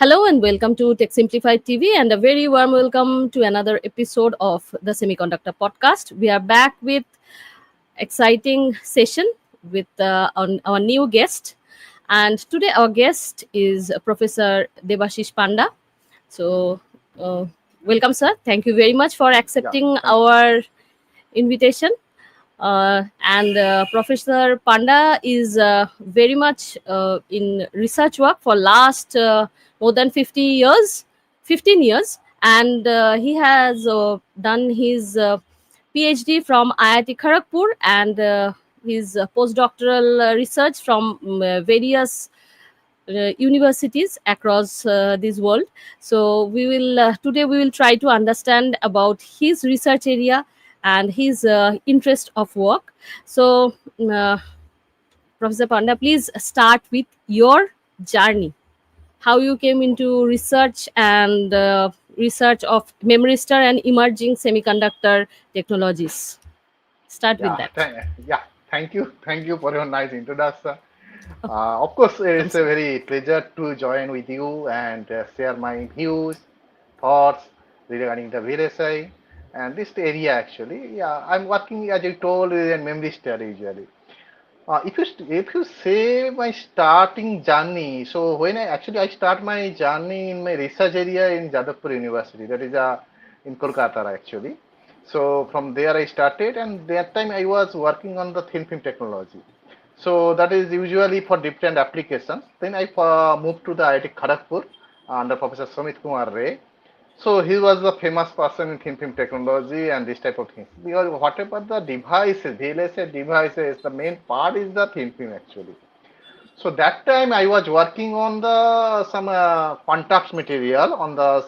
Hello and welcome to Tech Simplified TV and a very warm welcome to another episode of the Semiconductor Podcast. We are back with exciting session with our new guest, and today our guest is Professor Debashis Panda. So, uh, welcome, sir. Thank you very much for Yeah, accepting thank you. our invitation. And Professor Panda is very much in research work for last more than 50 years, 15 years, and he has done his PhD from IIT Kharagpur and his postdoctoral research from various universities across this world. So we will today we will try to understand about his research area and his interest of work. So Professor Panda, please start with your journey, how you came into research and research of Memristor and emerging semiconductor technologies. Start with Yeah, that. thank you for your nice introduction. Of course, Welcome, it's a sir. very pleasure to join with you and share my views, thoughts regarding the VLSI and this area actually. Yeah, I'm working as you told in memory study usually. If you say my starting journey, so when I start my journey in my research area in Jadavpur University, that is in Kolkata actually. So from there I started, and that time I was working on the thin film technology. So that is usually for different applications. Then I moved to the IIT Kharagpur under Professor Sumit Kumar Ray. So he was the famous person in thin film technology and this type of things. Because whatever the devices, VLSI devices, the main part is the thin film actually. So that time I was working on the some contact material on the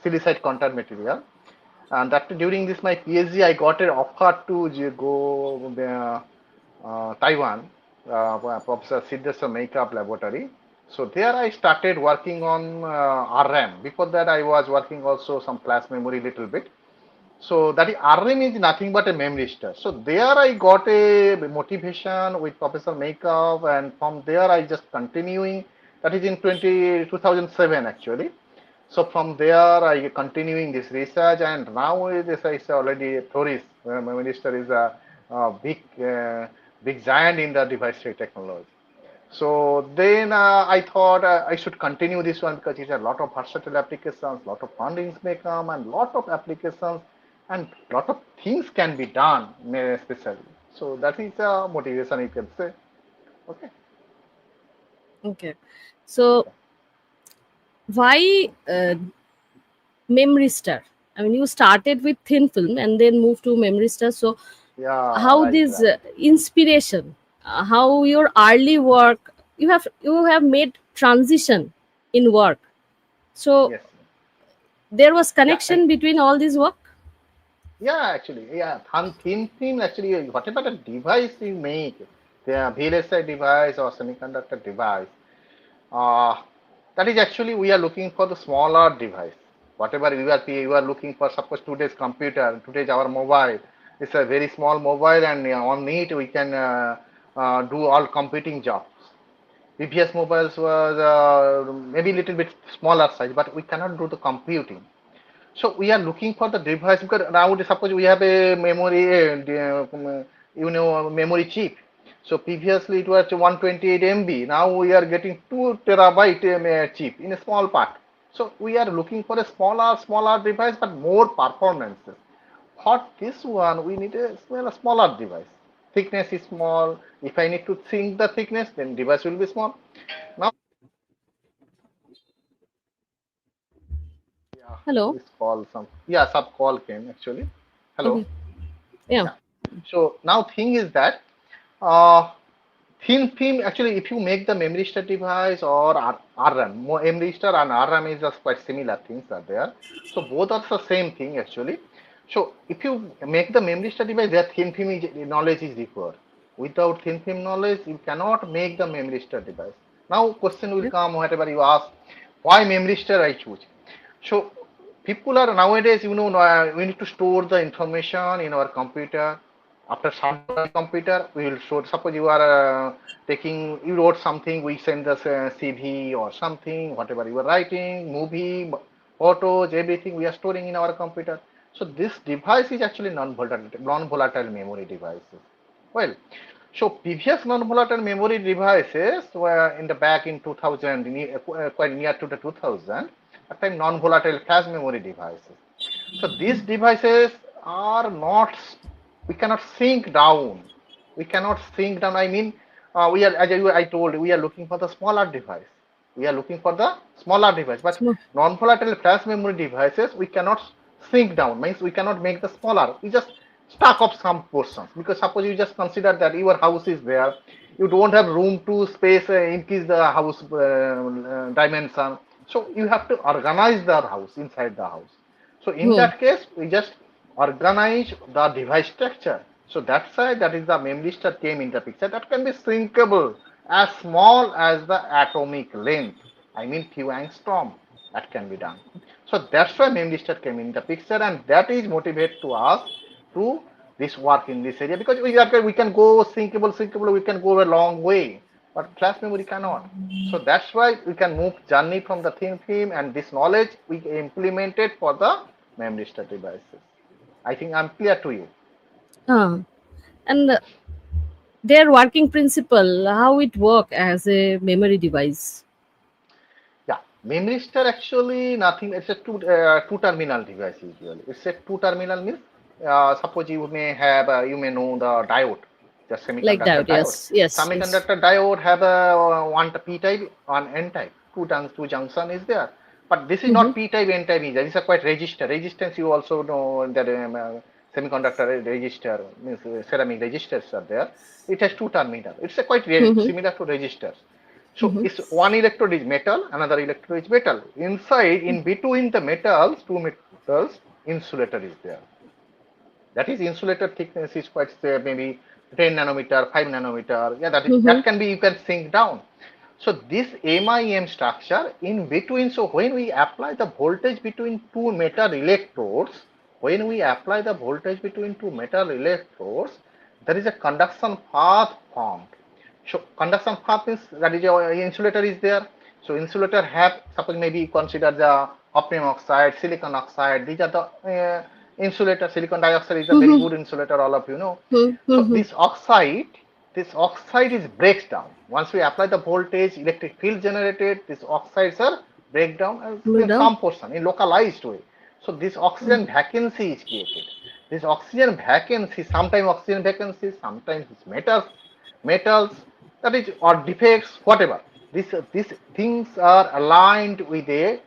silicide contact material, and that during this my PhD I got an offer to go Taiwan, Professor Siddheswar Makeup Laboratory. So there I started working on RAM. Before that I was working also some flash memory little bit. So that RM is nothing but a memristor. So there I got a motivation with Professor Makeup, and from there I just continuing. That is in 2007 actually. So from there I continuing this research, and now this is already a tourist. Memristor is a big giant in the device technology. So then I thought I should continue this one because it's a lot of versatile applications, lot of fundings may come, and lot of applications and lot of things can be done, especially. So that is a motivation you can say. Okay. Okay. So why Memristor? I mean, you started with thin film and then moved to Memristor. So, Yeah, how right, this right. inspiration, how your early work, you have made transition in work. So Yes. there was Yeah. connection between all this work. Yeah, actually, yeah. Thin film actually, whatever the device you make, the VLSI device or semiconductor device, Uh, that is actually we are looking for the smaller device. Whatever you are looking for, suppose today's computer, today's our mobile, it's a very small mobile, and on it we can do all computing jobs. Previous mobiles was maybe little bit smaller size, but we cannot do the computing. So we are looking for the device because now suppose we have a memory, memory chip. So previously it was 128 MB. Now we are getting 2 terabyte chip in a small part. So we are looking for a smaller device but more performance. For this one, we need a smaller device. Thickness is small. If I need to think the thickness, then device will be small. Now, yeah, Hello. this call some sub call came actually. Hello. Okay. Yeah. Yeah. So now thing is that uh, thin film actually if you make the memory star device or RAM, memory star and RAM is just quite similar things are there. So both are the same thing actually. So if you make the memory star device, their thin film knowledge is required. Without thin film knowledge, you cannot make the memory star device. Now question will Yeah. come whatever you ask, why memory star I choose? So people are nowadays, we need to store the information in our computer. After shut down the computer, we will show. Suppose you are you wrote something, we send the CV or something, whatever you are writing, movie, photos, everything we are storing in our computer. So this device is actually non-volatile memory devices. Well, so previous non-volatile memory devices were in the back in 2000, quite near to the 2000, at time non-volatile flash memory devices. So these devices are not, we cannot sink down. We cannot sink down. I mean, we are, as I told, we are looking for the smaller device. We are looking for the smaller device. But Small. non-volatile flash memory devices, we cannot sink down. Means we cannot make the smaller. We just stack up some portions. Because suppose you just consider that your house is there, you don't have room to space increase the house dimension. So you have to organize the house inside the house. So in Hmm. that case, we just organize the device structure. So that's why that is the memristor came in the picture. That can be shrinkable as small as the atomic length. I mean few angstrom. That can be done. So that's why memristor came in the picture, and that is motivate to us to this work in this area because we can go shrinkable, we can go a long way, but flash memory cannot. So that's why we can move journey from the thin film, and this knowledge we implemented for the memory star devices. I think I'm clear to you. Ah. And their working principle, how it work as a memory device. Yeah, memory star actually nothing. It's a two terminal device usually. It's a two terminal means suppose you may have you may know the diode, the Like semiconductor that, diode. yes, yes, yes. Semiconductor diode have a one p type, one n type. Two junction is there. But this is Mm-hmm. not p type, n type. Is there. This is a quite resistor. Resistance you also know that semiconductor resistor means ceramic resistors are there. It has two terminal. It's a quite Mm-hmm. similar to resistors. So Mm-hmm. it's one electrode is metal, another electrode is metal. Inside, in between the metals, two metals, insulator is there. That is insulator thickness is quite say maybe 10 nanometer, 5 nanometer. Yeah, Mm-hmm. that can be you can sink down. So this MIM structure in between. So when we apply the voltage between two metal electrodes, when we apply the voltage between two metal electrodes, there is a conduction path formed. So conduction path means that is your insulator is there. So insulator have suppose maybe you consider the hafnium oxide, silicon oxide. These are the insulator. Silicon dioxide is a very Mm-hmm. good insulator. All of you know. So Mm-hmm. this oxide is breaks down. Once we apply the voltage, electric field generated. These oxides are break down in Down. some portion in localized way. So this oxygen vacancy is created. This oxygen vacancy, sometimes oxygen vacancy, sometimes it's metals, that is, or defects, whatever. These things are aligned with a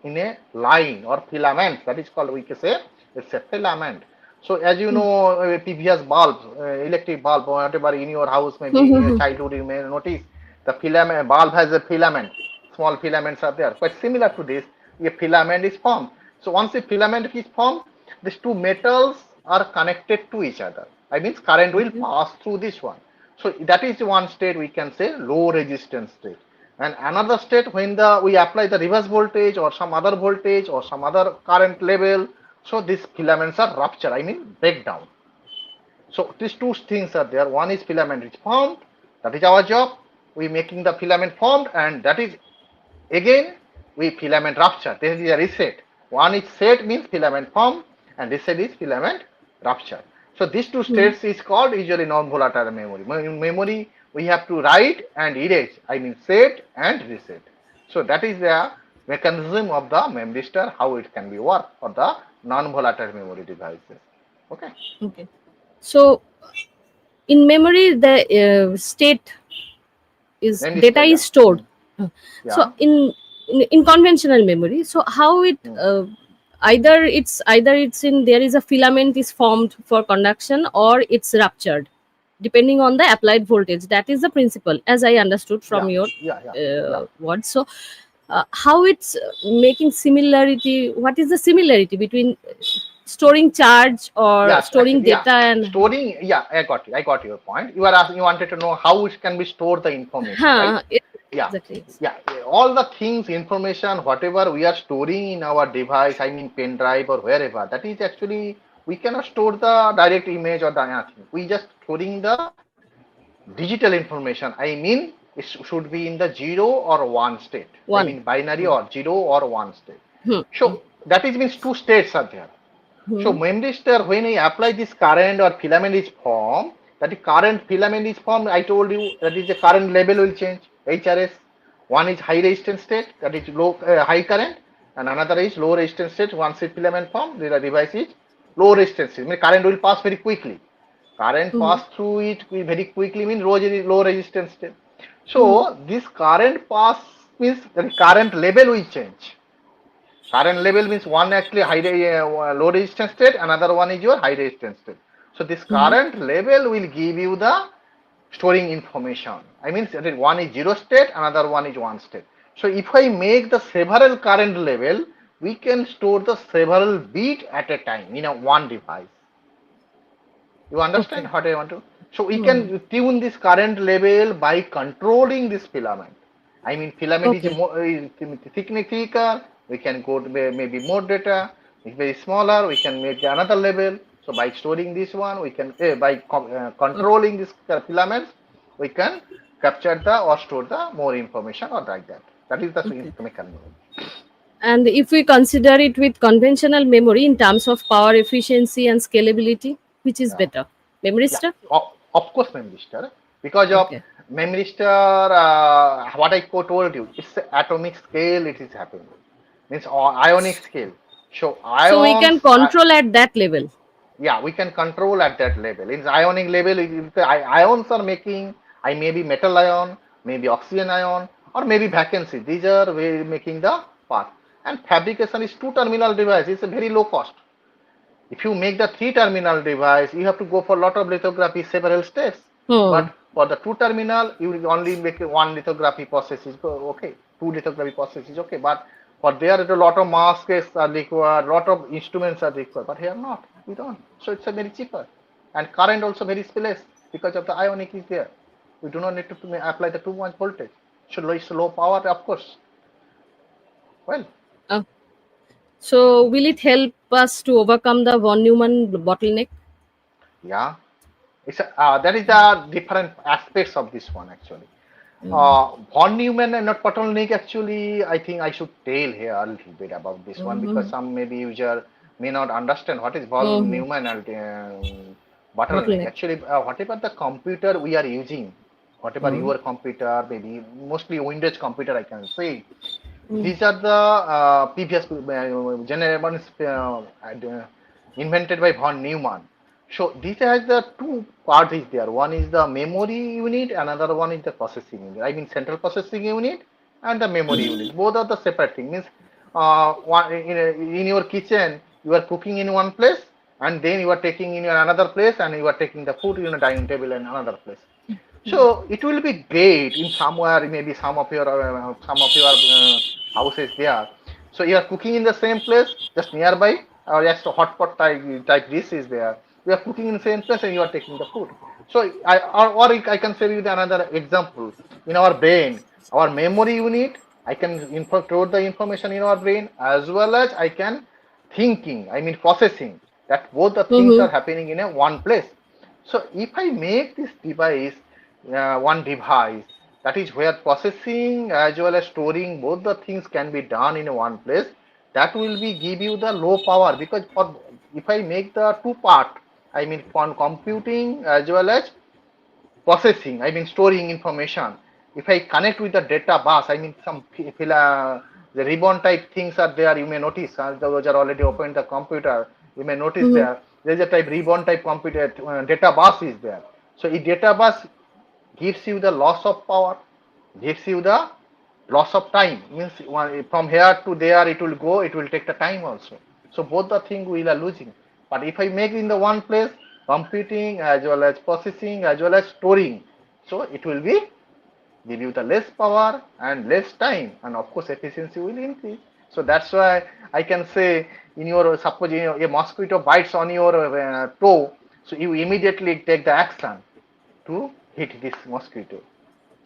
in a line or filament. That is called we can say it's a filament. So as you know, PVS bulbs, electric bulb, whatever in your house, maybe in your Mm-hmm. childhood, you may notice the filament bulb has a filament. Small filaments are there. Quite similar to this, a filament is formed. So once a filament is formed, these two metals are connected to each other. I mean, current will Okay. pass through this one. So that is one state we can say low resistance state. And another state when we apply the reverse voltage or some other voltage or some other current level, so these filaments are ruptured, I mean break down. So these two things are there. One is filament is formed, that is our job. We making the filament formed, and that is again we filament rupture. This is a reset. One is set means filament formed, and reset is filament rupture. So these two Mm-hmm. states is called usually non-volatile memory. In memory we have to write and erase. I mean set and reset. So that is the mechanism of the memory star, how it can be worked for the non-volatile memory devices. Okay. Okay. So in memory, the state is Memory data star, is yeah. stored. Uh, so Yeah. in conventional memory, so how it Hmm. either it's in there is a filament is formed for conduction or it's ruptured depending on the applied voltage. That is the principle as I understood from Yeah. your Yeah. Yeah. Yeah. words. So how it's making similarity, what is the similarity between storing charge or Yes, storing actually, yeah. data and Storing, yeah, I got you. I got your point. You are asking, you wanted to know how it can be stored the information, right? huh, Yeah, exactly, yes. yeah. All the things, information, whatever we are storing in our device, I mean pen drive or wherever, that is actually we cannot store the direct image or the anything. We just storing the digital information. I mean, it should be in the 0 or 1 state. I One. mean, binary Hmm. or 0 or 1 state. Hmm. So that is means two states are there. So Hmm. memristor, when I apply this current or filament is formed, that is current filament is formed, I told you that is the current level will change, HRS. One is high resistance state, that is low high current, and another is low resistance state. Once the filament formed, the device is low resistance state. I mean, current will pass very quickly. Current Hmm. pass through it very quickly means low resistance state. Hmm. So this current pass means the current level will change. Current level means one actually low resistance state, another one is your high resistance state. So this Hmm. current level will give you the storing information. I mean one is 0 state, another one is 1 state. So if I make the several current level, we can store the several bit at a time in a one device. You understand Okay. what I want to? So we Hmm. can tune this current level by controlling this filament. I mean, filament is Okay. more thicker. We can go to maybe more data. It's very smaller. We can make another level. So by storing this one, we can by Okay. controlling this filaments, we can capture the or store the more information or like that. That is the Okay. mechanism. And if we consider it with conventional memory in terms of power efficiency and scalability, which is Yeah. better? Memory Yeah, star? of course, Memristor. Because of Okay. Memristor, what I told you, it's the atomic scale it is happening. Means ionic scale. So So we ions, can control at that level. yeah, we can control at that level. In ionic level, if the ions are making, I maybe metal ion, maybe oxygen ion, or maybe vacancy. These are making the part. And fabrication is two terminal device. It's a very low cost. If you make the three terminal device, you have to go for a lot of lithography, several steps. Hmm. But for the two terminal, you will only make one lithography process is okay. Two lithography process is okay. But for there, a lot of masks are required, lot of instruments are required. But here not, we don't. So it's a very cheaper, and current also very less because of the ionic is there. We do not need to apply the too much voltage. So it's low power, of course. Well, Uh, so will it help us to overcome the von Neumann bottleneck? yeah. That is the different aspects of this one actually. Von Neumann and not bottleneck actually, I think I should tell here a little bit about this one because Mm-hmm. some maybe user may not understand what is von Mm-hmm. Neumann and bottleneck. Bottleneck. Actually, whatever the computer we are using, whatever Mm-hmm. your computer, maybe mostly Windows computer, I can say, Mm-hmm. these are the previous generations invented by von Neumann. So this has the two parts is there. One is the memory unit, another one is the processing unit. I mean central processing unit and the memory unit. Both are the separate thing. Means one in your kitchen you are cooking in one place and then you are taking in another place and you are taking the food in a dining table in another place. So it will be great in somewhere, maybe some of your houses there. So you are cooking in the same place, just nearby, or just a hotpot type dish is there. You are cooking in the same place and you are taking the food. So or I can say with another example. In our brain, our memory unit, I can store the information in our brain as well as I can thinking. I mean processing. That both the things are Mm-hmm. happening in a one place. So if I make this device one device, that is where processing as well as storing both the things can be done in one place, that will be give you the low power because for if I make the two part, I mean for computing as well as processing, I mean storing information. If I connect with the data bus, I mean the ribbon type things are there. You may notice those are already open the computer. You may notice Mm-hmm. there is a type ribbon type computer data bus is there. So a data bus gives you the loss of power, gives you the loss of time. Means from here to there it will go, it will take the time also. So both the thing we are losing. But if I make in the one place, computing as well as processing as well as storing, so it will be give you the less power and less time, and of course efficiency will increase. So that's why I can say in your suppose a mosquito bites on your toe, so you immediately take the action to hit this mosquito.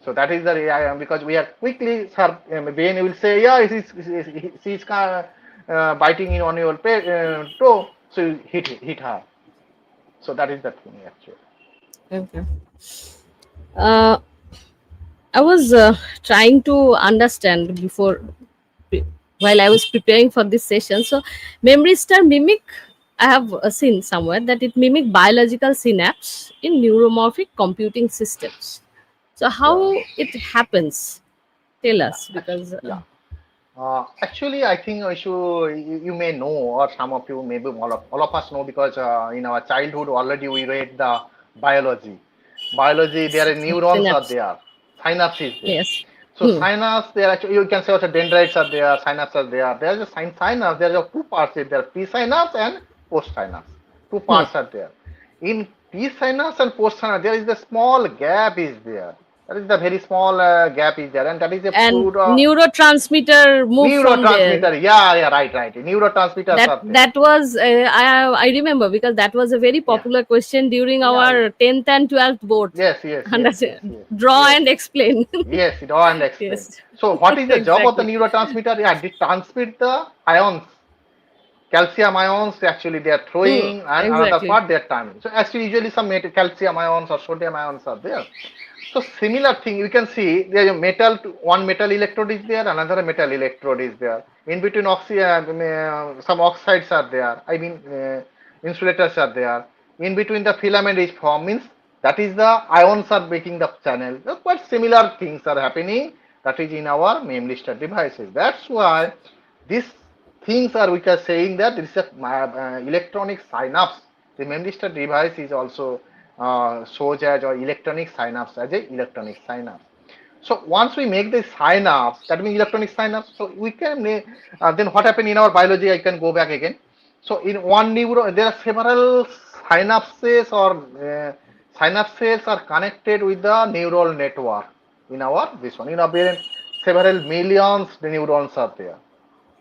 So that is the because we are quickly, sir, brain will say, yeah, she's biting in on your toe. So you hit high. So that is the thing actually. Okay. Uh, I was trying to understand pre- while I was preparing for this session. So, memory star mimic. I have seen somewhere that it mimic biological synapse in neuromorphic computing systems. So, Yeah. how it happens? Tell Yeah. us, because Yeah. Actually, I think you may know, or some of you, maybe all of us know, because in our childhood already we read the biology. Biology, there are neurons are synapse. there, synapse is there. Yes. So Hmm. synapse, there actually you can say also dendrites are there, synapse are there. There is a synapse. There are two parts. There are pre-synapse and post-synapse. Two Hmm. parts are there. In pre-synapse and post-synapse, there is the small gap is there. That is the very small gap is there, and that is a And pure neurotransmitter move from there. neurotransmitter. Yeah, right. Neurotransmitters that are there. that was I remember, because that was a very Yeah, popular question during yeah. our 10th and 12th board. Yes, Draw yes. and explain. Yes, it all and explain. Yes. So, what is the job of the Exactly. neurotransmitter? Yeah, they transmit the ions, calcium ions. Actually, they are throwing, and another Exactly. part they are turning. So, actually, usually some calcium ions or sodium ions are there. So, similar thing you can see there is a metal. One metal electrode is there, another metal electrode is there. In between, some oxides are there. I mean, insulators are there. In between, the filament is formed. Means that is the ions are making the channel. Quite similar things are happening. That is in our Memristor devices. That's why these things are, we are saying that this is a electronic synapse. The Memristor device is also shows as or electronic synapse as a electronic synapse. So once we make the synapse, that means electronic synapse. So we can then what happened in our biology? I can go back again. So in one neuron, there are several synapses, or synapses are connected with the neural network in our this one. In our brain, several millions neurons are there.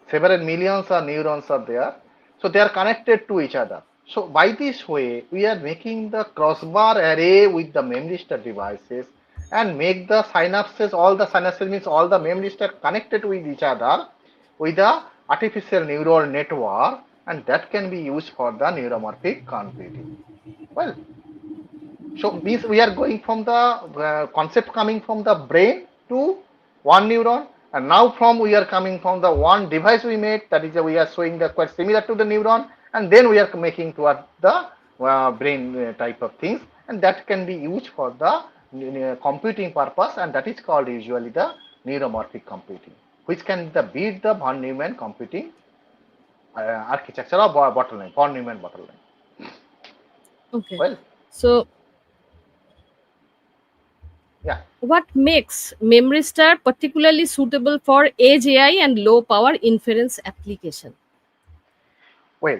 Several millions of neurons are there. So they are connected to each other. So by this way, we are making the crossbar array with the memristor devices and make the synapses, all the synapses means all the memristor connected with each other with the artificial neural network, and that can be used for the neuromorphic computing. Well, so means we are going from the concept coming from the brain to one neuron, and now from we are coming from the one device we made, that is we are showing the quite similar to the neuron, and then we are making toward the brain type of things, and that can be used for the computing purpose, and that is called usually the neuromorphic computing, which can beat the von Neumann computing architecture of bottleneck, von Neumann bottleneck. Okay. Well, So, yeah. what makes memory star particularly suitable for edge AI and low power inference application? Well,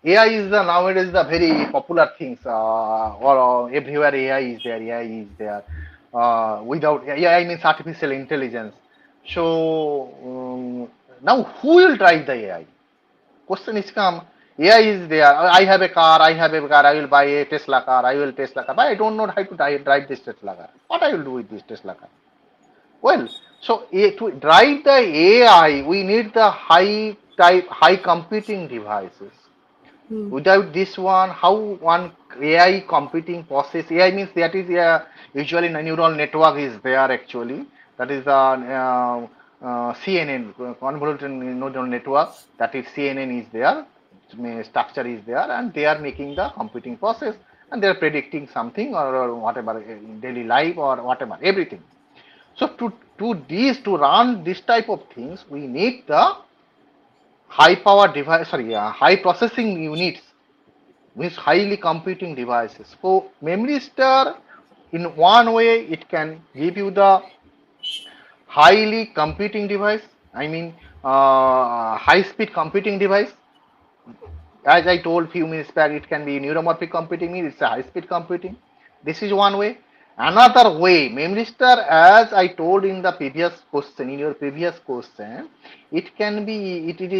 AI is the nowadays the very popular things. Or everywhere AI is there. AI is there. Without AI means artificial intelligence. So now who will drive the AI? Question is come. AI is there. I have a car. I have a car. I will buy a Tesla car. I will Tesla car. But I don't know how to drive this Tesla car. What I will do with this Tesla car? Well, so to drive the AI, we need the high computing devices. Hmm. Without this one, how one AI computing process? AI means that is usually a neural network is there actually. That is CNN, convoluted neural network. That is CNN is there. Structure is there, and they are making the computing process, and they are predicting something, or whatever in daily life or whatever everything. So to run this type of things, we need the high power device, sorry, high processing units, means highly computing devices. So memory star, in one way, it can give you the highly computing device. I mean, high speed computing device. As I told few minutes back, it can be neuromorphic computing, means it's a high speed computing. This is one way. Another way, memristor, as I told in the previous question, in your previous question, it can be, it is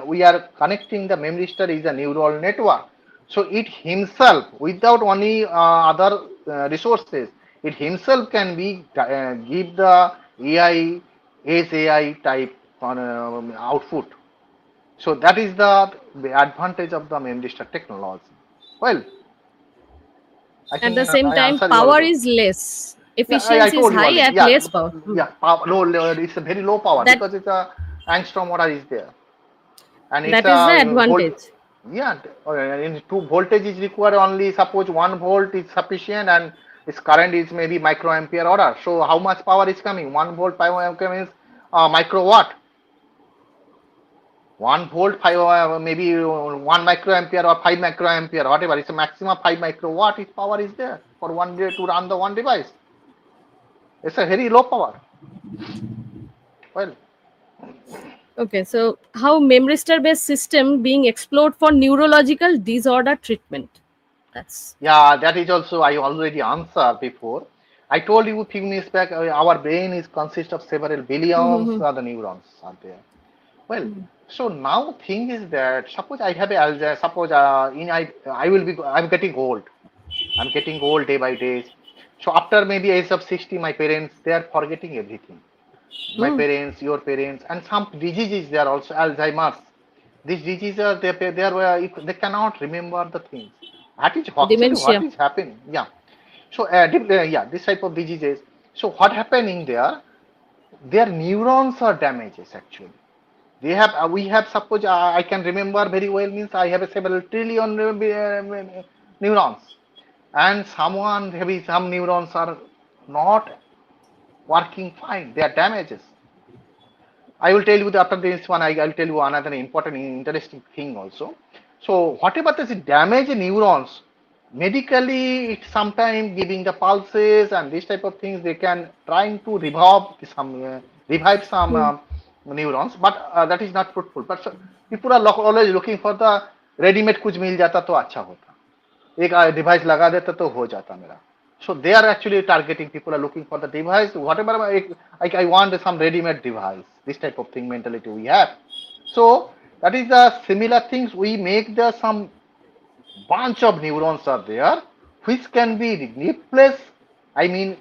we are connecting the memristor is a neural network. So it himself, without any other resources, it himself can be give the AI, ASAI type on output. So that is the advantage of the Memristor technology. Well, I At think the same I time, answered your power question. is less. Yeah, I Efficiency is told you high already. at Yeah, less power. yeah, low, it's a very low power That because it's a angstrom motor is there, and it's that is the a volt. advantage. Yeah, in two voltage is required only. Suppose 1 volt is sufficient, and its current is maybe microampere order. So how much power is coming? 1 volt 5 ampere means microwatt. 1 volt 5 maybe 1 microampere or 5 microampere, whatever. It's a maximum 5 microwatt. Its power is there for one day to run the one device. It's a very low power. Well, Okay, so how memristor based system being explored for neurological disorder treatment? That's yeah, that is also I already answered before. I told you a few minutes back. Our brain is consist of several billions Mhm. of the neurons are there. Well, so now thing is that suppose I have a suppose in I will be I'm getting old. I'm getting old day by day. So after maybe age of 60, my parents they are forgetting everything. My Mm. parents, your parents, and some diseases they are also Alzheimer's. These diseases are they are if they cannot remember the things. That is actually what Dementia. is happening. Yeah. So yeah, this type of diseases. So what happening there? Their neurons are damages actually. They have we have suppose I can remember very well means I have a several trillion neurons, and someone maybe some neurons are not working fine. They are damages. I will tell you after this one. I'll tell you another important, interesting thing also. So whatever this damaged neurons, medically it sometimes giving the pulses and this type of things. They can trying to revive some Hmm. neurons, but that is not fruitful. But so, people are always looking for the ready-made कुछ मिल जाता तो अच्छा होता एक device लगा देता तो हो जाता मेरा so they are actually targeting people are looking for the device whatever I want some ready-made device this type of thing mentality we have so that is the similar things we make the some bunch of neurons are there which can be replaced I mean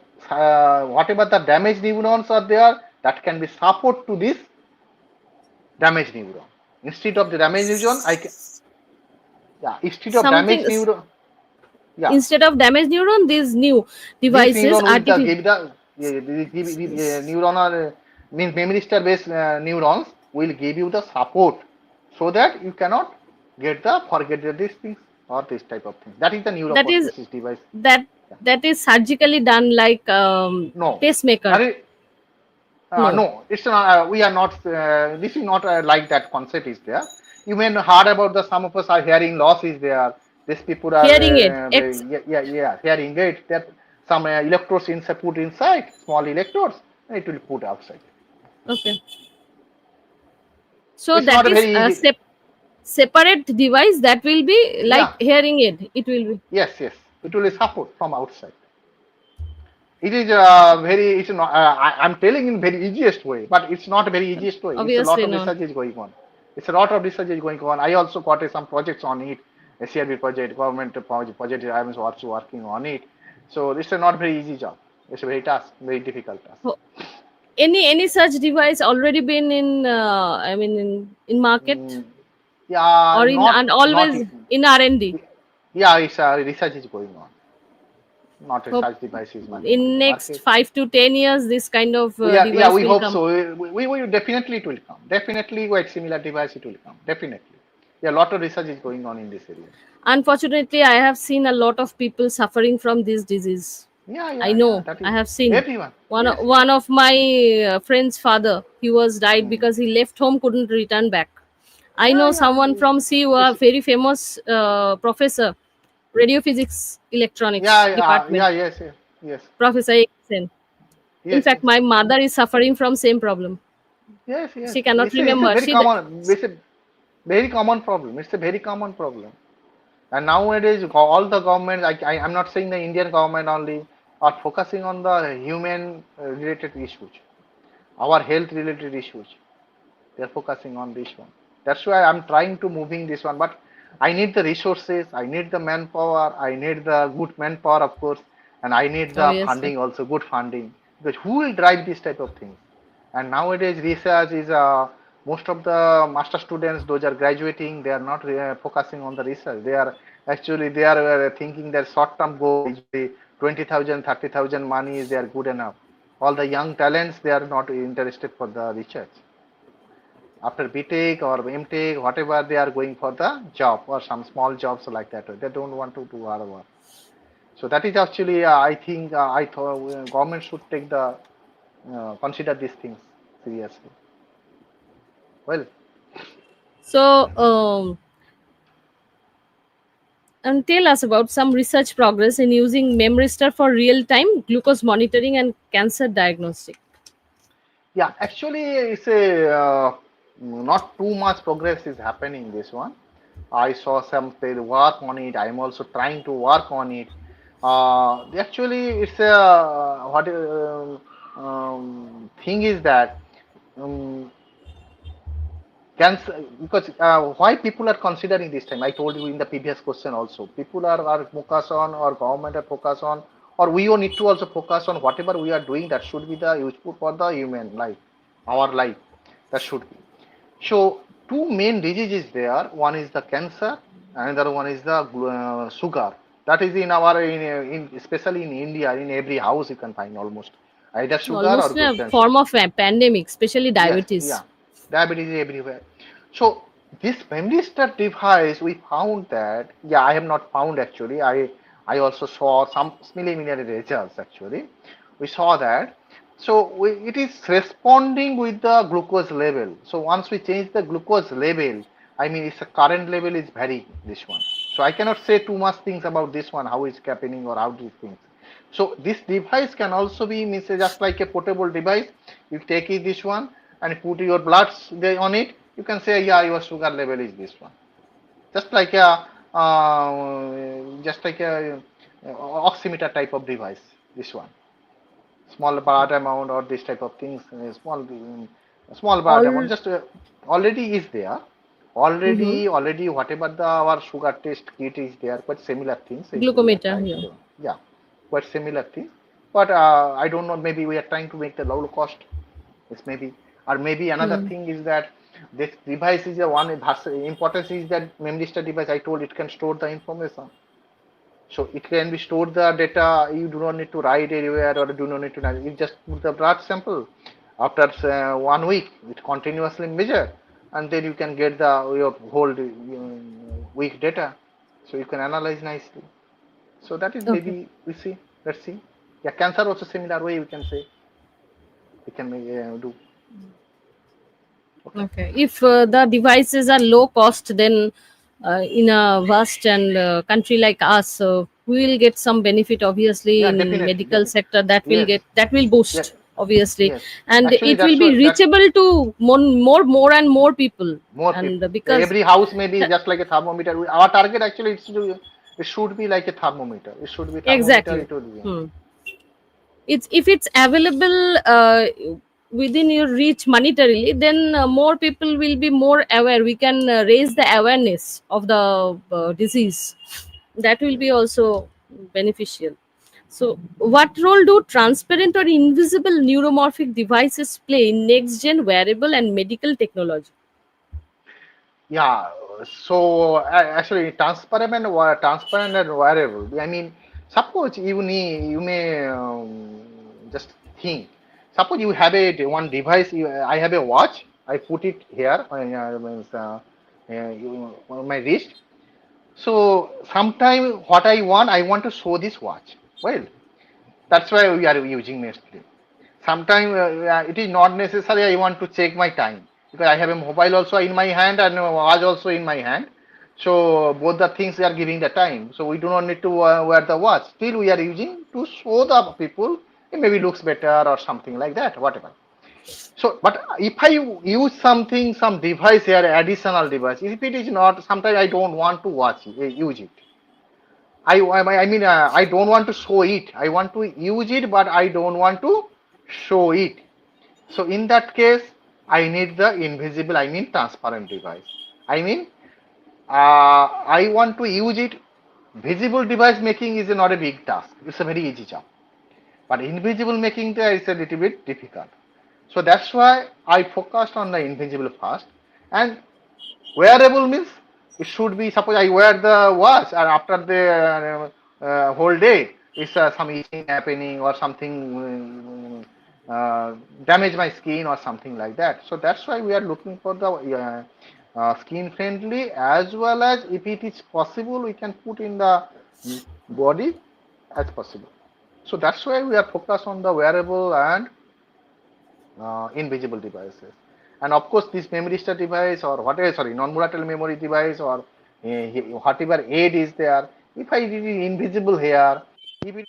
whatever the damaged neurons are there that can be support to this damaged neuron instead of the damaged neuron I can yeah instead of Something damaged neuron yeah instead of damaged neuron, these new this devices, neuron will artificial. give the neuronal means memory star based neurons will give you the support so that you cannot get the forget these things or this type of thing. That is the That is neuroprosthesis device. that Yeah. that is surgically done like No, pacemaker. that is No, no. It's not. We are not. This is not like that concept is there. You may have heard about the some of us are hearing loss is there. These people are hearing aid. yeah hearing aid that some electrodes inside put inside small electrodes and it will put outside. Okay, so It's that not a is very a easy. separate device that will be like Yeah. hearing aid. It will be Yes. It will support from outside. It is very. It's not. I'm telling in very easiest way, but it's not a very easiest way. It's a lot obviously of not. research is going on. It's a lot of research is going on. I also got some projects on it. A CRB project, government project. I am also working on it. So it's a not very easy job. It's a very task, very difficult task. Ho- any such device already been in I mean in market Mm, yeah, or in and not. always in R&D. Yeah, it's research is going on. Not a Hope such device is in next market. 5 to 10 years this kind of Yeah, device we will hope come. so. We will definitely it will come. Definitely, with similar device it will come. Definitely. Yeah, a lot of research is going on in this area. Unfortunately, I have seen a lot of people suffering from this disease. I Yeah. know, That I is have seen everyone. one Yes, one of my friend's father. He was died Hmm. because he left home, couldn't return back. I know Yeah. someone from CU, a It's very famous professor, radio physics electronics department, yes, Professor Eksen. In yes, fact, my mother is suffering from same problem. yes. She cannot It's a remember. very common. It's a very common problem. It's a very common problem. And nowadays, all the governments, I'm not saying the Indian government only, are focusing on the human related issues, our health related issues. They're focusing on this one. That's why I'm trying to moving this one. But I need the resources, I need the manpower, I need the good manpower, of course, and I need the Obviously. funding also, good funding. Because who will drive this type of things? And nowadays, research is most of the master students, those are graduating, they are not focusing on the research. They are thinking their short-term goal is only 20,000, 30,000 money is they are good enough. All the young talents, they are not interested for the research. After BTech or MTech, whatever, they are going for the job or some small jobs like that. They don't want to do hard work. So that is actually, I think, I thought government should take the consider these things seriously. Well, So, and tell us about some research progress in using Memristor for real-time glucose monitoring and cancer diagnostic. yeah, actually, it's a not too much progress is happening. This one, I saw some they work on it. I'm also trying to work on it. Actually, it's a what thing is that um, cancer because why people are considering this time. I told you in the previous question also. People are focused on or government are focused on or we all need to also focus on whatever we are doing that should be the useful for the human life, our life. That should be. So two main diseases there. One is the cancer, another one is the sugar. That is in our in especially in India, in every house you can find almost either sugar or Almost a gluten form sugar. of a pandemic, especially Yes, diabetes. yeah, diabetes is everywhere. So this Memristor device, we found that yeah, I have not found actually. I also saw some preliminary results actually. We saw that. So it is responding with the glucose level. So once we change the glucose level, I mean its current level is varying this one. So I cannot say too much things about this one, how it's happening or how these things. So this device can also be means just like a portable device. You take it this one and put your bloods on it. You can say yeah, your sugar level is this one. Just like a oximeter type of device. This one small blood amount or this type of things. Small blood amount All just already is there. mm-hmm. Already whatever the our sugar test kit is there, quite similar things. We are Glucometer trying here. to yeah, quite similar things. But I don't know. Maybe we are trying to make the low cost. It's maybe or maybe another Hmm. thing is that this device is a one importance is that Memristor device. I told it can store the information. So it can be stored the data. You do not need to write anywhere or do not need to. You just put the blood sample. After 1 week, it continuously measure, and then you can get the your whole week data. So you can analyze nicely. So that is Okay. maybe we see. Let's see. Yeah, cancer also similar way we can say we can do. Okay. Okay. If the devices are low cost, then in a vast and country like us, we will get some benefit. Obviously, Yeah, in definitely, medical definitely. sector, Yes, that will yes, boost obviously, yes. and Actually, it will that's be what that reachable to more and more people. more And people. because Every house may be just like a thermometer. Our target actually it should be like a thermometer. It should be thermometer. exactly. It would be. Hmm. It's if it's available within your reach monetarily, then more people will be more aware. We can raise the awareness of the disease. That will be also beneficial. So what role do transparent or invisible neuromorphic devices play in next gen wearable and medical technology? Yeah. So actually, transparent and wearable. I mean, suppose you may just think. Suppose you have a one device. I have a watch. I put it here on my wrist. So sometime what I want to show this watch. Well, that's why we are using mostly. Sometimes it is not necessary. I want to check my time because I have a mobile also in my hand and a watch also in my hand. So both the things are giving the time. So we do not need to wear the watch. Still, we are using to show the people it maybe looks better or something like that. Whatever. So, but if I use something, some device here, additional device, if it is not, sometimes I don't want to use it. I don't want to show it. I want to use it, but I don't want to show it. So in that case, I need the invisible, I mean transparent device. I mean, I want to use it. Visible device making is not a big task. It's a very easy job. But invisible making there is a little bit difficult. So that's why I focused on the invisible first. And wearable means it should be, suppose I wear the watch and after the whole day it's some itching happening or something damage my skin or something like that. So that's why we are looking for the skin friendly, as well as if it is possible we can put in the body as possible. So that's why we are focused on the wearable and invisible devices. And of course, this memory star device or whatever, sorry, non-volatile memory device or whatever aid is there, if I did it invisible here, if it,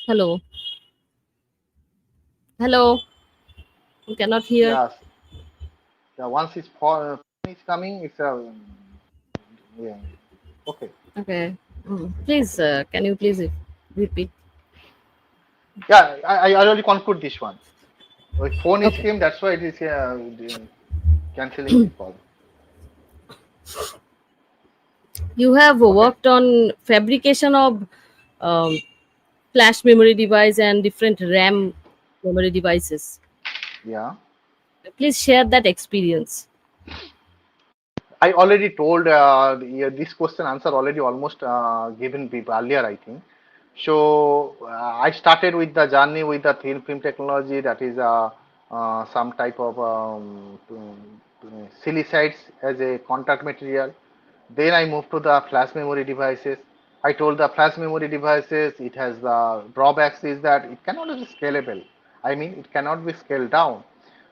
Hello, hello. You cannot hear. yes, once it's for is coming, it's a yeah, okay. Okay. Please, can you please repeat? Yeah, I already conclude this one. With phone is Okay. came, that's why it is cancelling the call. You have Okay, worked on fabrication of um, flash memory device and different RAM memory devices. yeah. Please share that experience. I already told yeah, this question answer already almost given people earlier, I think. So I started with the journey with the thin film technology, that is some type of silicides as a contact material. Then I moved to the flash memory devices. I told the flash memory devices it has the drawbacks is that it cannot be scalable. I mean it cannot be scaled down.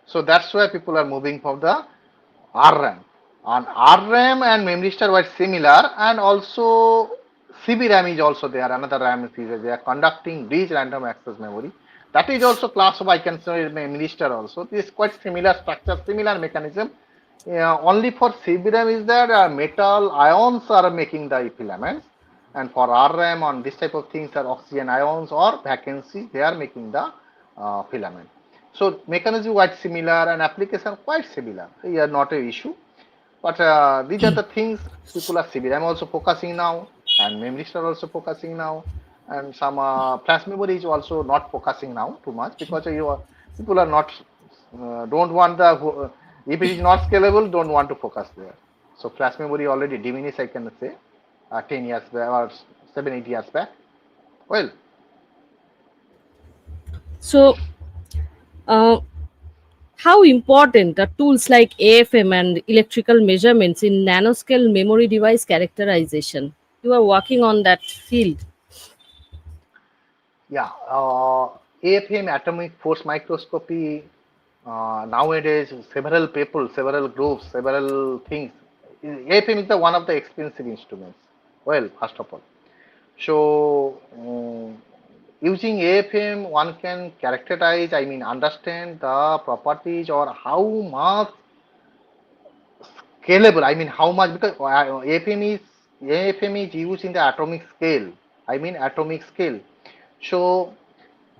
So that's why people are moving from the RAM. On RAM and Memristor were similar, and also CB RAM is also there. Another RAM feature. They are conducting bridge random access memory. That is also class of, I can say, Memristor also. This is quite similar structure, similar mechanism. Only for CB RAM is that metal ions are making the filaments, and for RAM on this type of things are oxygen ions or vacancy. They are making the filament. So mechanism quite similar and application quite similar. Here not a issue. But these are the things people are severe. I'm also focusing now, and memories are also focusing now, and some flash memory is also not focusing now too much because people are not don't want the if it is not scalable, don't want to focus there. So flash memory already diminished, I can say, 10 years back or 7 8 years back. Well, So, uh, how important are tools like AFM and electrical measurements in nanoscale memory device characterization? You are working on that field. yeah, AFM atomic force microscopy. Nowadays, several people, several groups, several things. AFM is the one of the expensive instruments. Well, first of all, so using AFM, one can characterize. I mean, understand the properties or how much scalable. I mean, how much because AFM is used in the atomic scale. I mean, atomic scale. So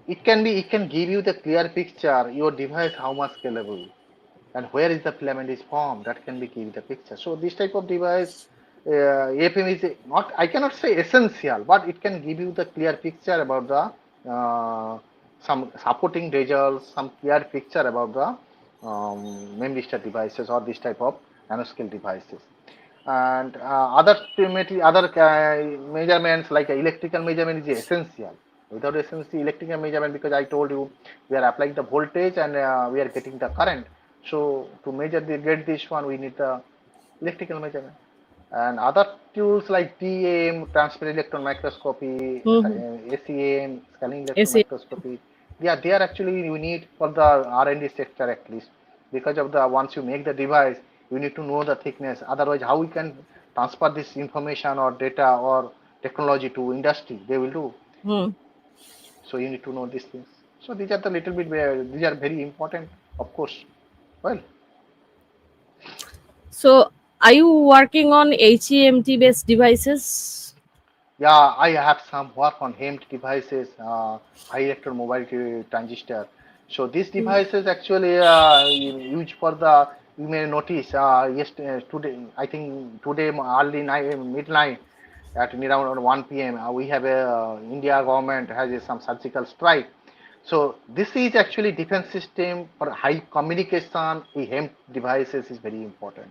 it can give you the clear picture your device how much scalable and where is the filament is formed, that can be give the picture. So this type of device AFM is not, I cannot say essential, but it can give you the clear picture about the some supporting results, some clear picture about the memory star devices or this type of nanoscale devices. And other measurements like electrical measurement is essential. Without essential electrical measurement, because I told you we are applying the voltage and we are getting the current. So to measure the get this one, we need the electrical measurement. And other tools like TAM, transparent electron microscopy, Mm-hmm. SEM, scanning electron Yes. microscopy, they are actually you need for the R&D sector at least, because of the once you make the device, you need to know the thickness. Otherwise, how we can transfer this information or data or technology to industry? They will do. Hmm. So you need to know these things. So these are the little bit where these are very important, of course. Well, So, are you working on HEMT based devices? yeah, I have some work on HMT devices, high electron mobility transistor. So these devices actually used for the, you may notice, yes, today, I think today early night, midnight at around 1 p.m. We have a India government has some surgical strike. So this is actually defense system for high communication. A HEMT devices is very important.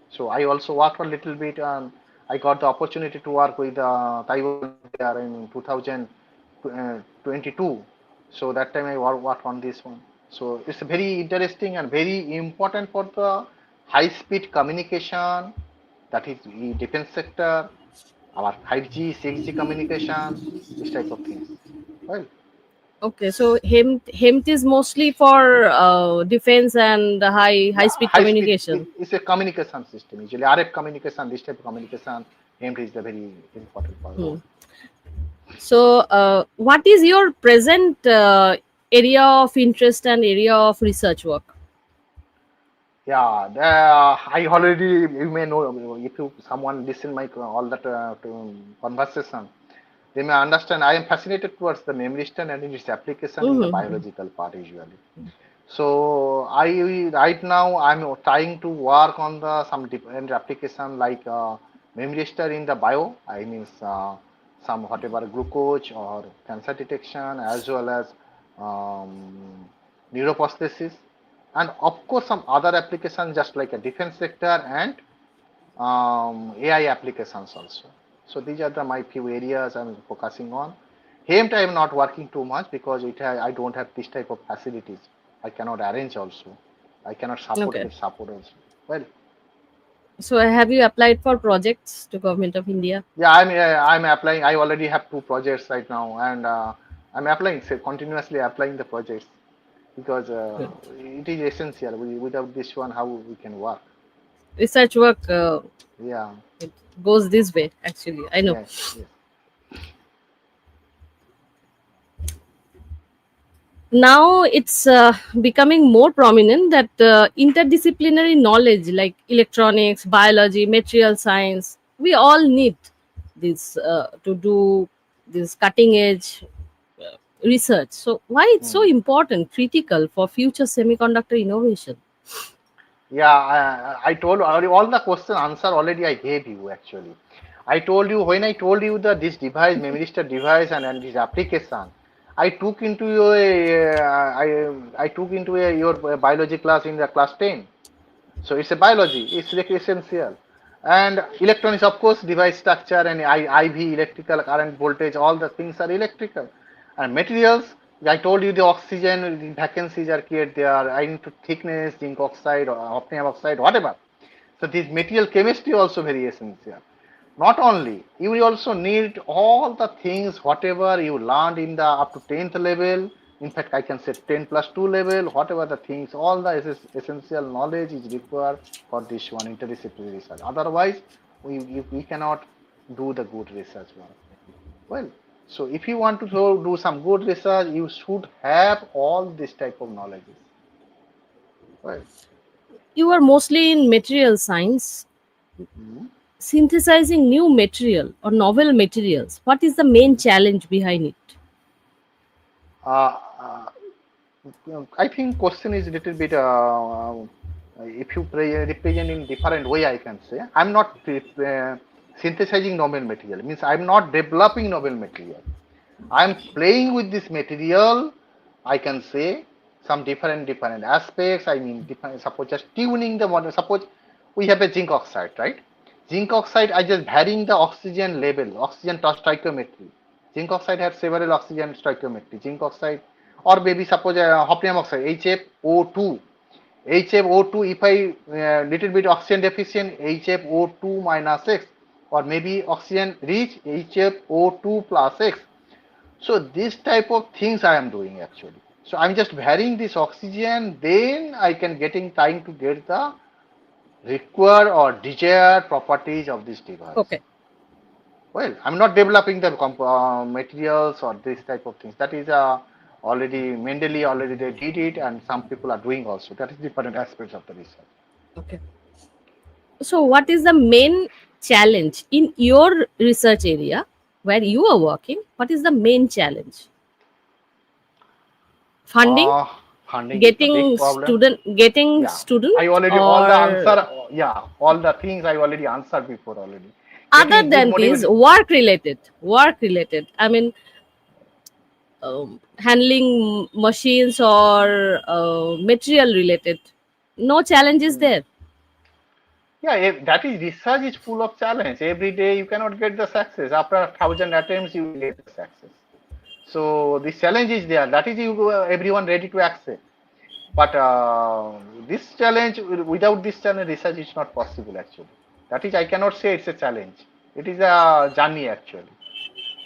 So I also worked a little bit on. I got the opportunity to work with Taiwan there in 2022. So that time I worked on this one. So it's very interesting and very important for the high speed communication. That is the defense sector, our 5G, 6G communication, this type of things. Well, Okay, so HEMT is mostly for defense and high yeah, speed high speed communication. is a communication system. Usually RF communication, this type of communication, HEMT is the very important for Hmm. role. So, what is your present area of interest and area of research work? Yeah, I already, you may know, if you someone listen my all that conversation, they may understand I am fascinated towards the memriston and its application in the Mm-hmm. biological part usually. So I right now I'm trying to work on the some different application like memristor in the bio. I mean some whatever glucose or cancer detection as well as um, neuroprosthesis and of course some other applications just like a defense sector and AI applications also. So these are my few areas I'm focusing on. HEMT I am not working too much because I don't have this type of facilities. I cannot arrange also. I cannot Okay. support also. Well, So, have you applied for projects to Government of India? yeah, I'm applying. I already have two projects right now, and I'm applying, say, continuously applying the projects because Good. it is essential. Without this one, how we can work? Research work Yeah. it goes this way. Actually, I know. Yes. Yes. Now it's becoming more prominent that interdisciplinary knowledge like electronics, biology, material science, we all need this to do this cutting edge research. So why it's so Hmm. important, critical for future semiconductor innovation? Yeah, I told already all the question answer already I gave you actually. I told you when I told you that this device, Memristor device and this application, I took into your I took into your biology class in the class 10. So it's a biology, it's like essential. And electronics, of course, device structure and IV, electrical current voltage, all the things are electrical. And materials, I told you the oxygen the vacancies are created there. I need to thickness, zinc oxide or hafnium oxide, whatever. So this material chemistry also very essential. Not only, you will also need all the things, whatever you learned in the up to 10th level. In fact, I can say 10 plus 2 level, whatever the things, all the essential knowledge is required for this one interdisciplinary research. Otherwise, we cannot do the good research work. Well, so if you want to do some good research, you should have all this type of knowledge. Well, You are mostly in material science, mhm. synthesizing new material or novel materials. What is the main challenge behind it? uh, uh, I think question is a little bit if you represent in different way, I can say I'm not synthesizing novel material. Means I'm not developing novel material. I'm playing with this material. I can say some different aspects. I mean, different, suppose just tuning the model. Suppose we have a zinc oxide, right? Zinc oxide, I just varying the oxygen level, oxygen stoichiometry. Zinc oxide has several oxygen stoichiometry. Zinc oxide, or maybe suppose hafnium oxide, HFO2. HFO2, if I little bit oxygen deficient, HFO2 minus X, or maybe oxygen rich, HFO2 plus X. So this type of things I am doing actually. So I'm just varying this oxygen, then I can getting time to get the required or desired properties of this device. Okay. Well, I'm not developing the materials or this type of things. That is already Mendele already they did it, and some people are doing also. That is different aspects of the research. Okay. So, what is the main challenge in your research area where you are working? What is the main challenge? Funding, Uh, Funding is the big problem. getting Yeah, student, I already all the or answer. Yeah, all the things I already answered before already. other Getting good than this, motivation. work related. Work related. I mean, handling machines or material related. No challenges Mm. there. Yeah, that is research is full of challenge. Every day you cannot get the success. After 1,000 attempts, you will get the success. So this challenge is there. That is everyone ready to accept. But this challenge, without this challenge, research is not possible actually. That is, I cannot say it's a challenge. It is a journey actually.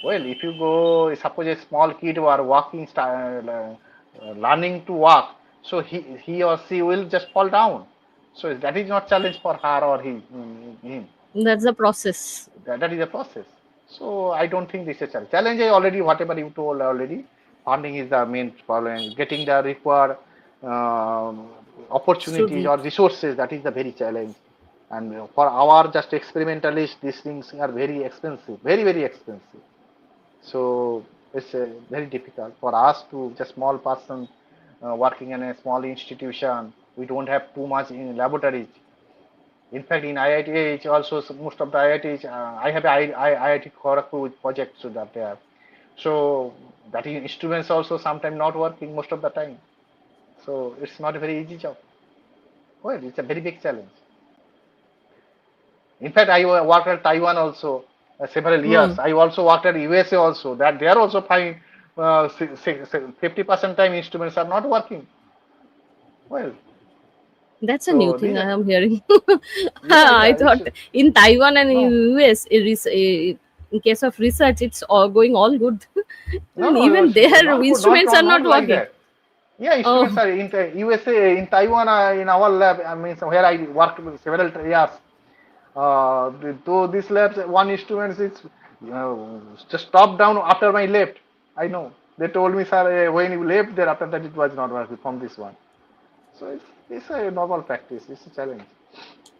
Well, if you go, suppose a small kid who are walking, style, learning to walk, so he or she will just fall down. So that is not challenge for her or him. That's the process. That is a process. So I don't think this is a challenge. Challenge is already whatever you told already. Funding is the main problem. Getting the required opportunities Student. or resources, that is the very challenge. And for our just experimentalists, these things are very expensive, very very expensive. So it's very difficult for us to just small person working in a small institution. We don't have too much in laboratories. In fact, in IIT also most of the IITs, I have IIT Kharagpur with projects so that they have. So that instruments also sometimes not working most of the time. So it's not a very easy job. Well, it's a very big challenge. In fact, I worked at Taiwan also several Hmm. years. I also worked at USA also. That they are also find 50% time instruments are not working. Well, That's a new so thing these I are, am hearing. yeah, I yeah. It's thought in Taiwan and in no, US, in case of research, it's all going all good. no, no. Even their Not good. Not instruments not are not not like working. that. Yeah, instruments Oh, are in the USA, in Taiwan, in our lab. I mean, so where I worked with several years. To this labs, one instrument is just stopped down after my left. I know. They told me, sir, when you left there, after that it was not working from this one. So it's a normal practice. It's a challenge.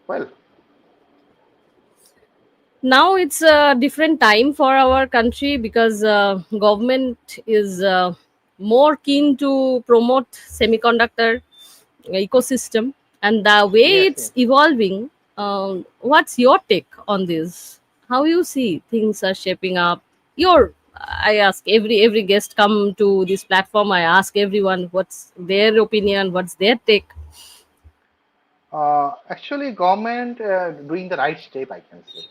Well, now it's a different time for our country because government is more keen to promote semiconductor ecosystem and the way yes, it's yes. evolving. What's your take on this? How you see things are shaping up? Your I ask every guest come to this platform. I ask everyone what's their opinion, what's their take. Actually, government doing the right step, I can say.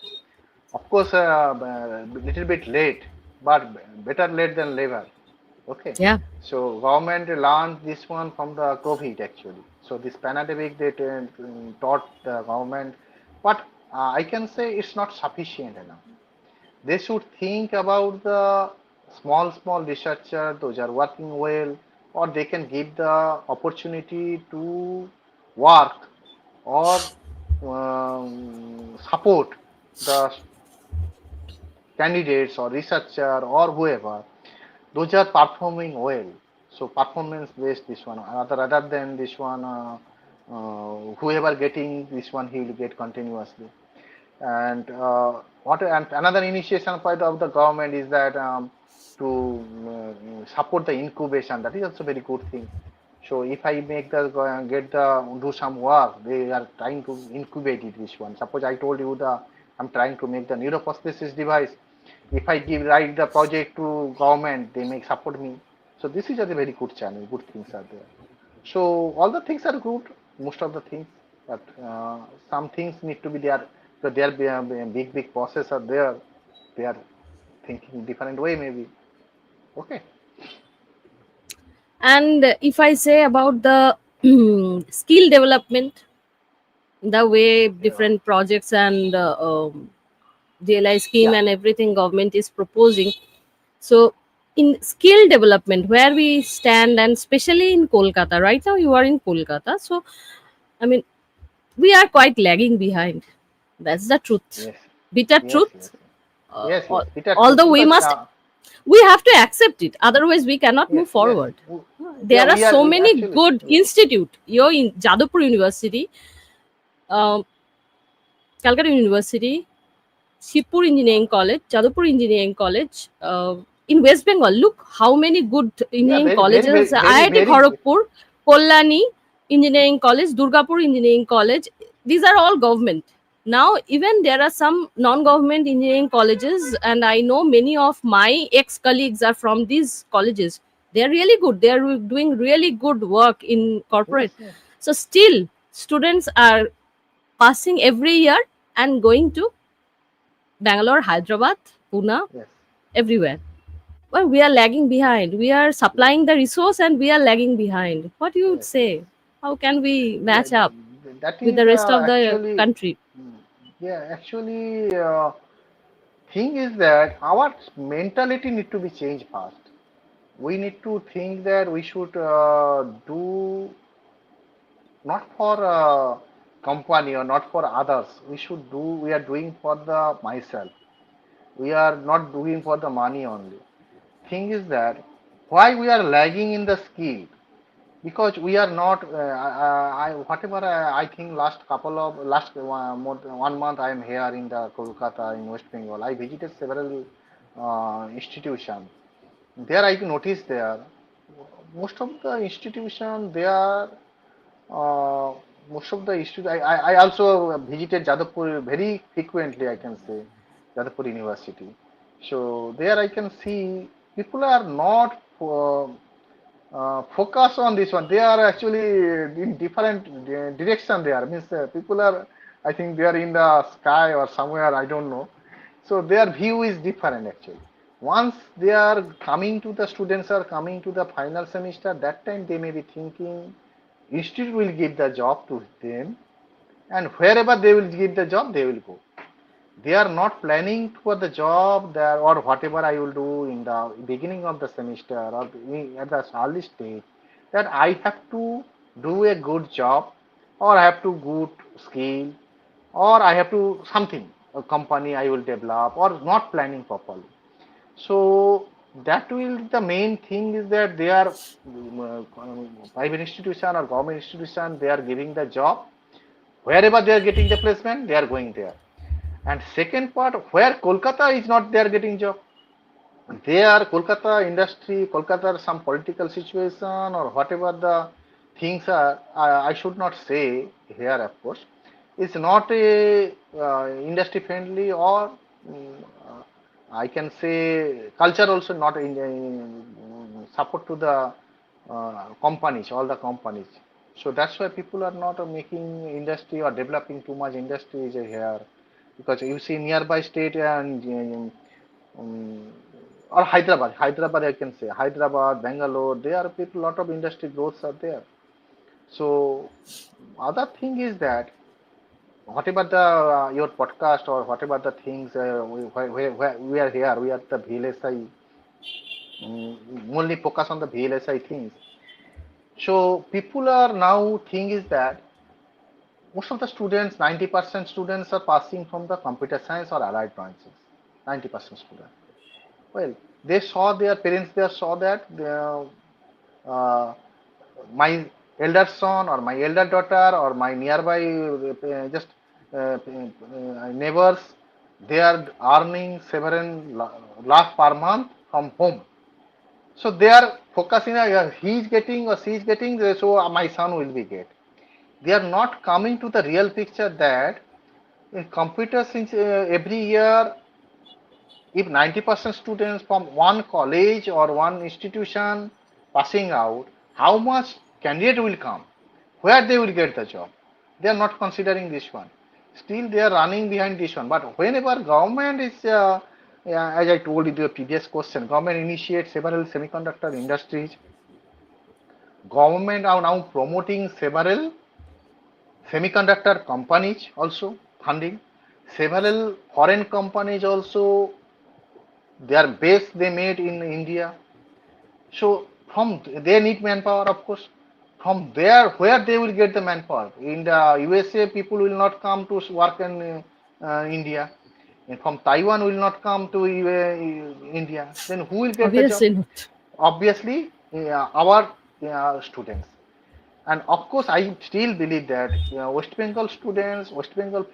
Of course, little bit late, but better late than never. Okay, Yeah. so government launched this one from the COVID actually. So this pandemic they taught the government, but I can say it's not sufficient enough. They should think about the small researcher, those are working well, or they can give the opportunity to work or support the candidates or researcher or whoever, those are performing well. So performance based this one, rather than this one, whoever getting this one, he will get continuously. And what and another initiation point of the government is that to support the incubation. That is also very good thing. So if I make the get the do some work, they are trying to incubate it. This one. Suppose I told you the I'm trying to make the neuroprosthesis device. If I give write the project to government, they make support me. So this is a very good channel. Good things are there. So all the things are good, most of the things, but some things need to be there. So there be a big process are there. They are thinking different way maybe. Okay. And if I say about the skill development, the way Yeah. different projects and DLI scheme Yeah. and everything government is proposing. So in skill development, where we stand, and especially in Kolkata, right now you are in Kolkata. So I mean, we are quite lagging behind. That's the truth, Yes. bitter Yes. truth. Yes. Yes. Yes. It are true Although because we have to accept it, otherwise we cannot yes. move Yes. forward. Yeah. There are so We many actually good yes. institute. You're in Jadavpur University, um, Calcutta University, Shipur Engineering College, Jadavpur Engineering College. In West Bengal, look how many good Yeah. engineering Very very colleges. very very IIT very. Kharagpur, Kollani Engineering College, Durgapur Engineering College. These are all government. Now even there are some non-government engineering colleges, and I know many of my ex-colleagues are from these colleges. They are really good, they are doing really good work in Yes, corporate. yes, So still students are passing every year and going to Bangalore, Hyderabad, Pune, yes, everywhere. Well, we are lagging behind. We are yes, supplying the resource and we are lagging behind. What do you yes, yes. say? How can we Yeah, match up that with is the rest of the actually, country? mm, yeah, actually, thing is that our mentality need to be changed fast. We need to think that we should do not for company or not for others. We should do. We are doing for the myself. We are not doing for the money only. Thing is that why we are lagging in the skill, because we are not whatever I think last more than 1 month I am here in the Kolkata in West Bengal. I visited several institutions. There I noticed there most of the institution they are uh, most of the I also visited Jadavpur very frequently, I can say, Jadavpur University. So there I can see people are not focus on this one. They are actually in different direction. They are means people are. I think they are in the sky or somewhere. I don't know. So their view is different actually. Once they are coming to the students are coming to the final semester, that time they may be thinking institute will give the job to them, and wherever they will give the job, they will go. They are not planning for the job there or whatever I will do in the beginning of the semester or at the early stage, that I have to do a good job or I have to good skill or I have to something a company I will develop or not planning properly. So that will the main thing is that they are private institution or government institution, they are giving the job wherever they are getting the placement, they are going there. And second part, where Kolkata is not there getting job, there Kolkata industry, Kolkata some political situation or whatever the things are, I should not say here of course, is not a industry friendly or I can say culture also not support to the companies, all the companies. So that's why people are not making industry or developing too much industries here, because you see nearby state and or Hyderabad I can say Hyderabad, Bangalore, there are people lot of industry growths are there. So other thing is that whatever the your podcast or whatever the things where we are here, we are the VLSI, only focus on the VLSI things. So people are now thing is that most of the students, 90% students are passing from the computer science or allied branches. 90% students. Well, they saw their parents there saw that uh, my elder son or my elder daughter or my nearby just neighbors, they are earning several lakh per month from home. So they are focusing, he is getting or she is getting, so my son will be get. They are not coming to the real picture that in computers since every year, if 90% students from one college or one institution passing out, how much candidate will come? Where they will get the job? They are not considering this one. Still, they are running behind this one. But whenever government is, as I told in the previous question, government initiates several semiconductor industries. Government are now promoting several semiconductor companies also funding. Several foreign companies also their base they made in India. So from they need manpower, of course. From there, where they will get the manpower? In the USA, people will not come to work in India. And from Taiwan will not come to India. Then who will get the job? Obviously not. Obviously, our students. And of course, I still believe that West Bengal students, West Bengal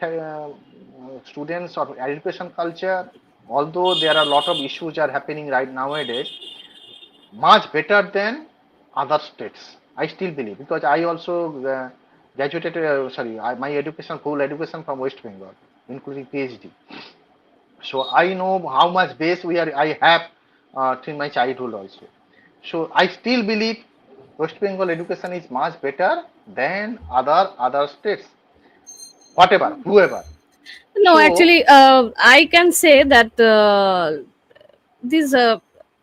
students or education culture, although there are a lot of issues are happening right nowadays, much better than other states. I still believe because I also graduated, sorry, my education, full education from West Bengal, including PhD. So I know how much base I have in my childhood also. So I still believe West Bengal education is much better than other states, whatever, whoever. No, So actually, I can say that this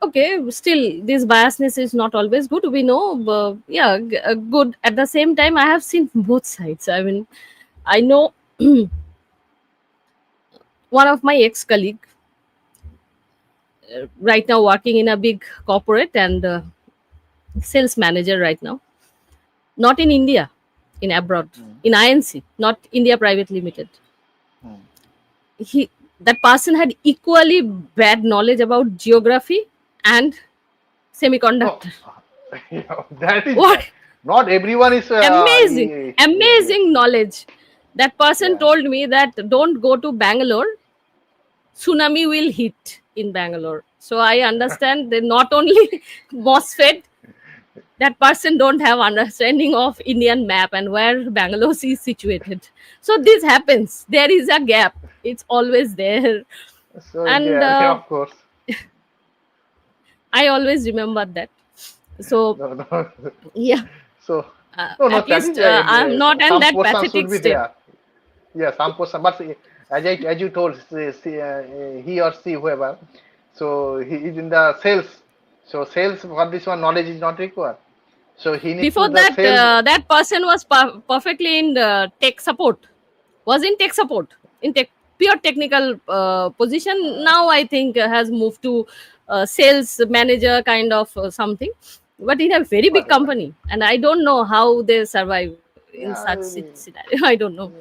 okay, still this biasness is not always good. We know, yeah, good. At the same time, I have seen both sides. I mean, I know one of my ex-colleague right now working in a big corporate and sales manager right now, not in India, in abroad, mm, in INC, not India Private Limited. mm. He That person had equally bad knowledge about geography and No, semiconductor. that is What not everyone is. amazing, Yes, yes, amazing knowledge. That person yeah. told me that don't go to Bangalore, tsunami will hit in Bangalore. So I understand that not only MOSFET, that person don't have understanding of Indian map and where Bangalore is situated. So this happens. There is a gap. It's always there. So And yeah, of course. I always remember that. So No, no. yeah, So no, no. at That least is I'm not in some that portion should pathetic be state. there. Yeah, some person. But as you told, he or she, whoever. So he is in the sales. So sales for this one knowledge is not required. So he need to Before the that, sales. that person was perfectly in tech support. Was in tech support, in tech, pure technical position. Now I think has moved to sales manager kind of something, but in a very big But company. And I don't know how they survive in yeah, such scenario. I don't know.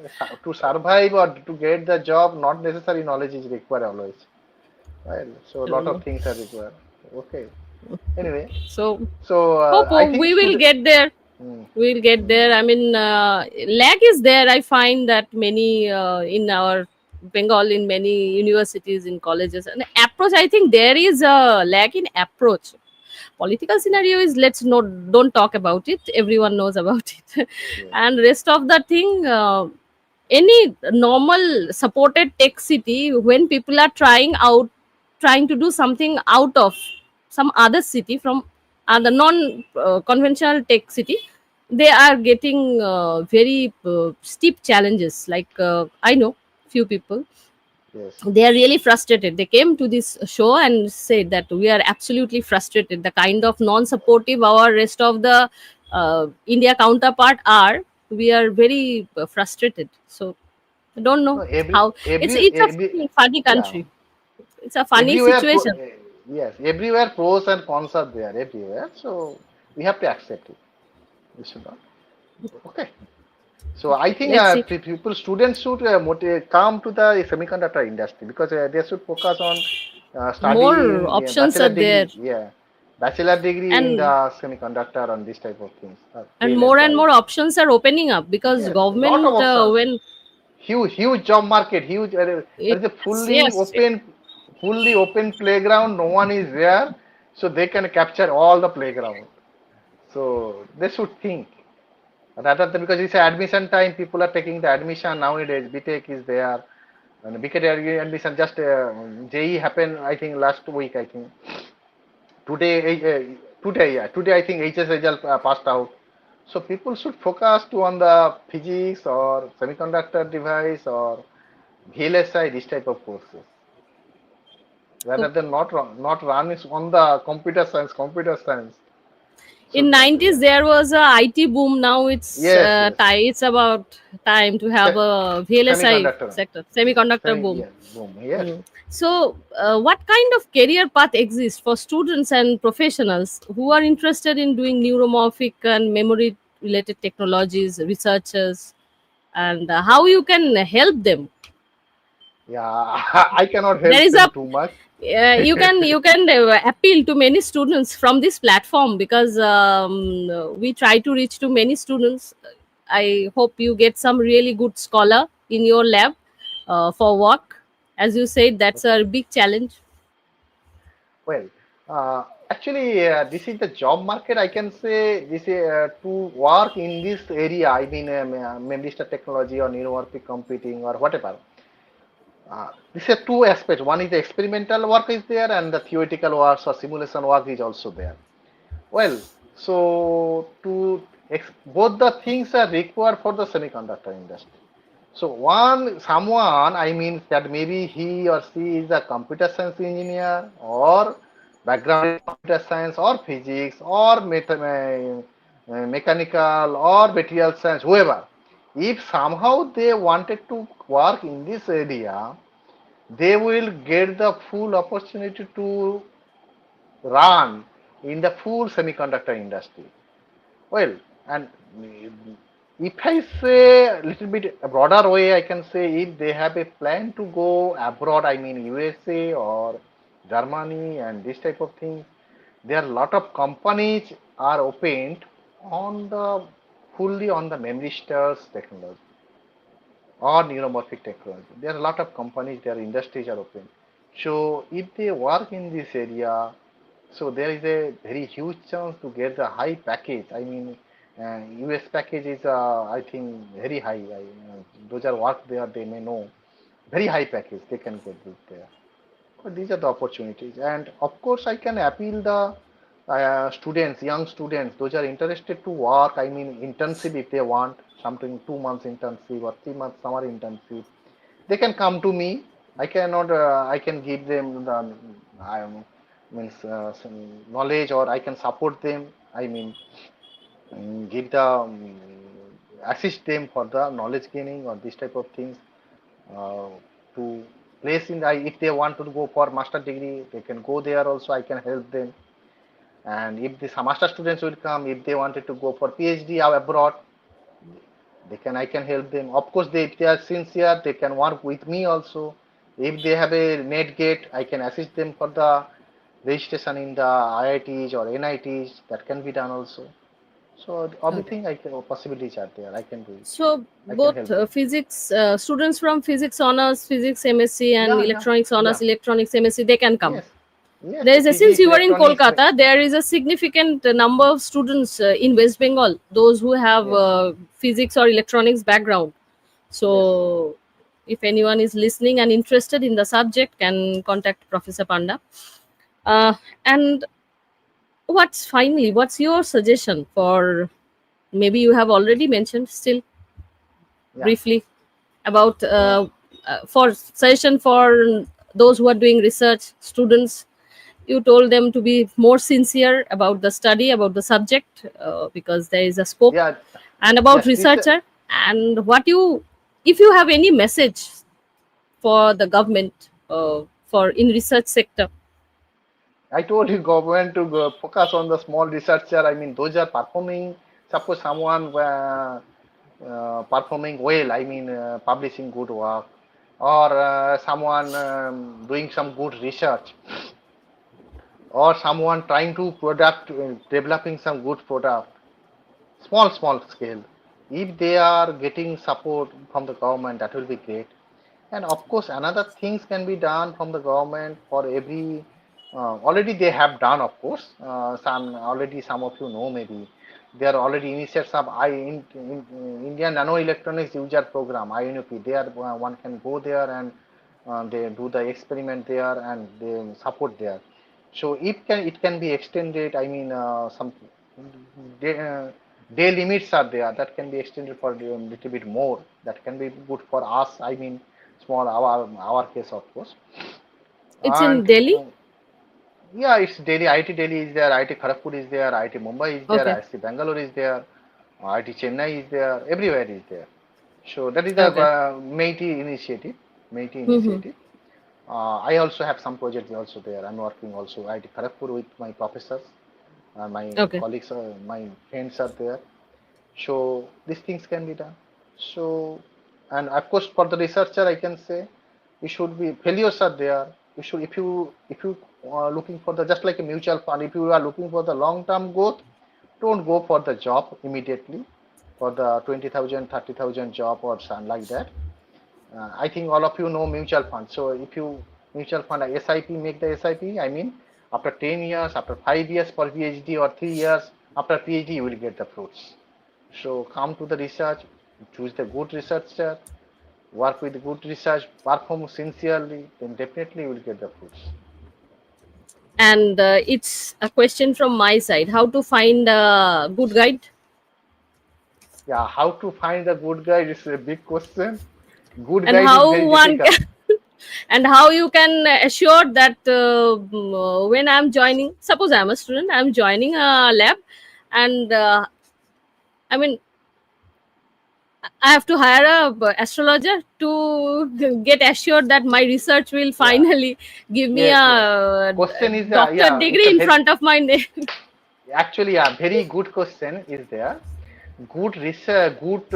to survive or to get the job, not necessary knowledge is required always. Right. So a I lot don't of know. things are required. Okay. Anyway, So so hope I think we will should. get there. Mm, We'll get mm, there. I mean, lag is there. I find that many in our Bengal, in many universities, in colleges, and approach. I think there is a lag in approach. Political scenario is, let's not, don't talk about it. Everyone knows about it. yes. And rest of the thing, any normal supported tech city, when people are trying to do something out of some other city from the non conventional tech city, they are getting very steep challenges. Like I know few people, Yes. they are really frustrated. They came to this show and said that we are absolutely frustrated. The kind of non-supportive our rest of the India counterpart are, we are very frustrated. So I don't No, know how. It's a funny yeah, country. It's a funny everywhere. situation. Yes, everywhere pros and cons are there everywhere. So we have to accept it. We should not. Okay. So I Okay, think let's see. people, students should come to the semiconductor industry because they should focus on More studying options are bachelor there, degree. Yeah, bachelor degree in and the semiconductor and this type of things. and VLSI. more options are opening up because Yes, a lot of government options. when Huge job market, huge. There is a it's yes. fully open playground. No one is there, so they can capture all the playground. So they should think rather than because it's admission time. People are taking the admission nowadays. BTech is there, and BTech admission just JE happened. I think last week. I think today, yeah, today I think HS result passed out. So people should focus to on the physics or semiconductor device or VLSI, this type of courses, rather than not running on the computer science In should not be 90s there. there was a IT boom. Now it's Yes, yes. it's about time to have Se- a VLSI Semiconductor. sector, semiconductor boom. Yeah, boom. Yes. So what kind of career path exists for students and professionals who are interested in doing neuromorphic and memory related technologies, researchers, and how you can help them? Yeah, I cannot There help is them a too much. you can appeal to many students from this platform because we try to reach to many students. I hope you get some really good scholar in your lab for work. As you said, that's Okay. a big challenge. Well, Actually, this is the job market. I can say this is to work in this area. I mean, Memristor technology or neuromorphic computing or whatever. This is two aspects. One is the experimental work is there, and the theoretical works or simulation work is also there. Well, so both the things are required for the semiconductor industry. So someone, I mean, that maybe he or she is a computer science engineer or background is computer science or physics or mechanical or material science, whoever. If somehow they wanted to work in this area, they will get the full opportunity to run in the full semiconductor industry. Well, and if I say a little bit a broader way, I can say if they have a plan to go abroad, I mean USA or Germany and this type of thing, there are a lot of companies are opened on the fully on the Memristors technology or neuromorphic technology. There are a lot of companies, their industries are open. So if they work in this area, so there is a very huge chance to get the high package. I mean, US package is, I think, very high. Those are work there, they may know. Very high package, they can get it there. But these are the opportunities. And of course, I can appeal the students, young students, those are interested to work. I mean, internship if they want something, 2 months internship or 3 months summer internship, they can come to me. I cannot, I can give them the, I means some knowledge or I can support them. I mean, give the assist them for the knowledge gaining or this type of things uh, to place in the, if they want to go for master degree, they can go there also. I can help them. And if the master students will come, if they wanted to go for PhD abroad, they can, I can help them. Of course, if they are sincere, they can work with me also. If they have a net gate, I can assist them for the registration in the IITs or NITs. That can be done also. So Okay. everything I can, possibilities are there. I can do it. So I can both help them. physics students from physics honors, physics MSc, and Yeah, yeah, electronics honors, yeah. electronics MSc, they can come. Yes, yes. There is a, since Physics, you are in electronics. Kolkata, there is a significant number of students in West Bengal, those who have Yes, physics or electronics background. yes. So, if anyone is listening and interested in the subject, can contact Professor Panda. Uh, and what's your suggestion for? Maybe you have already mentioned still Yeah. briefly about So for suggestion for those who are doing research students. You told them to be more sincere about the study, about the subject, because there is a scope, yeah, and about yes. This researcher. And what you, if you have any message for the government for in research sector. I told you government to go focus on the small researcher. I mean, those are performing. Suppose someone performing well. I mean, publishing good work, or someone doing some good research, or someone trying to product developing some good product, small scale. If they are getting support from the government, that will be great. And of course, another things can be done from the government for every. Already they have done, of course. Some already some of you know maybe they are already initiated some Indian Nano Electronics User Program INUP. They are one can go there and they do the experiment there and they support there. So it can be extended. I mean some day, day limits are there that can be extended for a little bit more. That can be good for us. I mean small our case of course. It's in And Delhi. yeah, it's Delhi. IIT Delhi is there. IIT Kharagpur is there. IIT Mumbai is there. Okay. IIT Bangalore is there. IIT Chennai is there. Everywhere is there. So that is the Okay. MAITI initiative. MAITI Mm-hmm. initiative. I also have some projects also there. I'm working also IIT Kharagpur with my professors. My Okay. colleagues, my friends are there. So these things can be done. So, and of course, for the researcher, I can say you should be failures are there. You should if you are looking for the just like a mutual fund. If you are looking for the long term growth, don't go for the job immediately for the 20,000, 30,000 job or something like that. I think all of you know mutual fund. So if you mutual fund SIP, make the SIP. I mean, After 10 years, after 5 years for PhD, or 3 years after PhD, you will get the fruits. So come to the research, choose the good researcher, work with good research, perform sincerely, then definitely you will get the fruits. And it's a question from my side: how to find a good guide? Yeah, how to find a good guide is a big question. Good And guide is how very one difficult. can and how you can assure that when I'm joining, suppose I'm a student, I'm joining a lab, and I mean, I have to hire a astrologer to get assured that my research will Yeah, finally give me yes, yes. a Question is, doctor yeah, it's degree a in very, front of my name. actually a very good question is there. Good research, good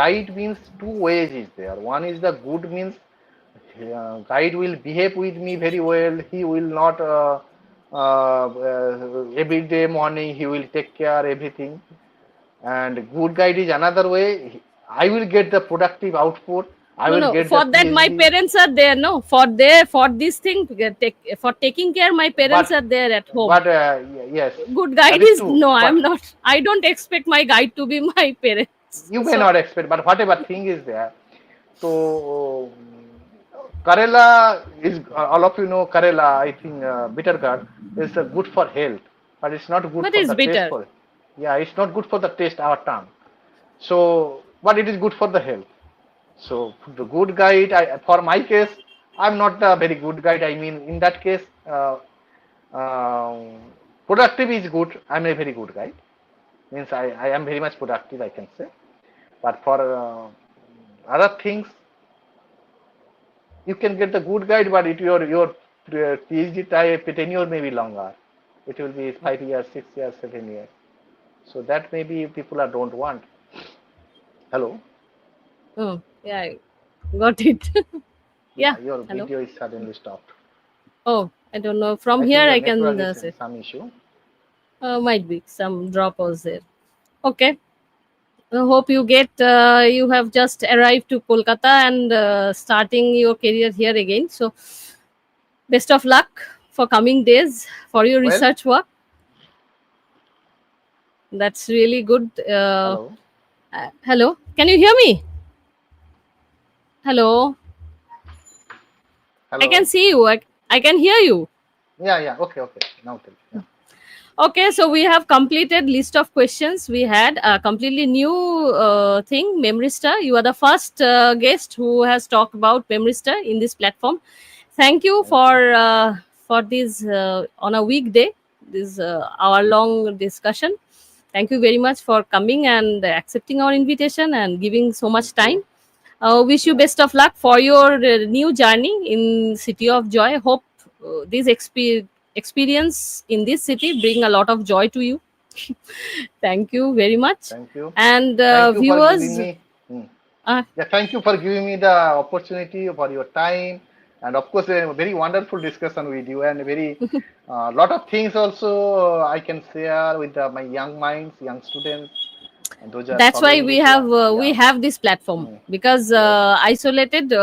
guide means two ways is there. One is the good means guide will behave with me very well. He will not every day morning he will take care everything. And good guide is another way. I will get the productive output. I No, will no. get the For that, my PhD. parents are there. No, for there, for this thing, for taking care, my parents But are there at home. but yes, Good that guide is is true. no. I'm But not. I don't expect my guide to be my parents. you may So not expect. But whatever thing is there, so Karela is all of you know Karela. I think bitter gourd is good for health, but it's not good what for is the taste bitter? for. Yeah, it's not good for the taste our tongue. So, but it is good for the health. So the good guide, for my case, I'm not a very good guide. I mean, in that case, productive is good. I'm a very good guide. Means I am very much productive, I can say. But for other things, you can get the good guide, but your PhD type tenure may be longer. It will be 5 years, 6 years, 7 years. So that maybe people are don't want. Hello. Oh, yeah, I got it. Yeah. Yeah, your Hello. video is suddenly stopped. Oh, I don't know. From I think here, your I network can is say some issue. might be some drop was there. Okay. I hope you get. You have just arrived to Kolkata and starting your career here again. So best of luck for coming days for your Well, research work. That's really good. hello, Hello, can you hear me? Hello, I can hello. see you. I can hear you. Yeah, yeah. Okay, okay. Now tell me. Yeah. Okay, so we have completed list of questions. We had a completely new thing, Memristor. You are the first guest who has talked about Memristor in this platform. Thank you Thank you. for this on a weekday, this hour-long discussion. Thank you very much for coming and accepting our invitation and giving so much Thank time. you. Wish you Yeah. best of luck for your new journey in City of Joy. Hope this experience in this city bring a lot of joy to you. Thank you very much. Thank you. And Thank you for giving viewers, me. Hmm. uh, Yeah, thank you for giving me the opportunity for your time, and of course, a very wonderful discussion with you, and a very lot of things also I can share with my young minds, young students, and those are that's why following this. Yeah, we yeah. have this platform, Hmm. because Yes. isolated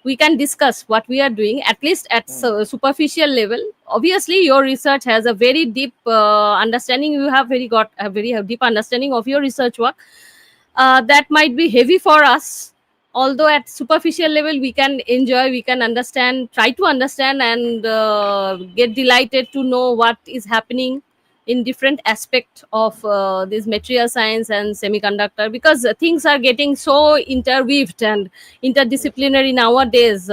we can discuss what we are doing at least at Hmm. superficial level. Obviously your research has a very deep understanding. You have very got a very deep understanding of your research work. That might be heavy for us, although at superficial level we can enjoy, we can understand, try to understand, and get delighted to know what is happening in different aspect of this material science and semiconductor, because things are getting so interweaved and Yes. interdisciplinary nowadays.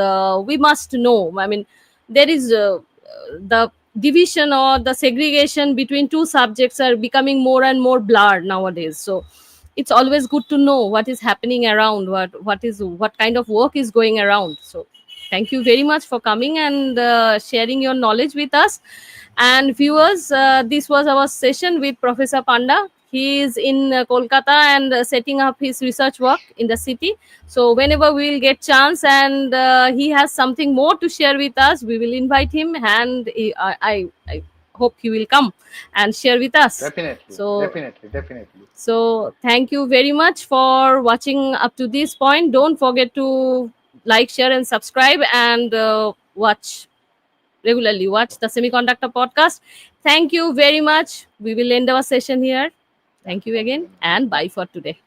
We must know, I mean, there is the division or the segregation between two subjects are becoming more and more blurred nowadays. So it's always good to know what is happening around, what kind of work is going around. So thank you very much for coming and sharing your knowledge with us. And viewers, this was our session with Professor Panda. He is in Kolkata and setting up his research work in the city. So whenever we will get chance and he has something more to share with us, we will invite him, and I hope he will come and share with us. Definitely, So definitely, definitely. thank you very much for watching up to this point. Don't forget to like, share, and subscribe, and watch regularly watch the Semiconductor Podcast. Thank you very much. We will end our session here. Thank you again, and bye for today.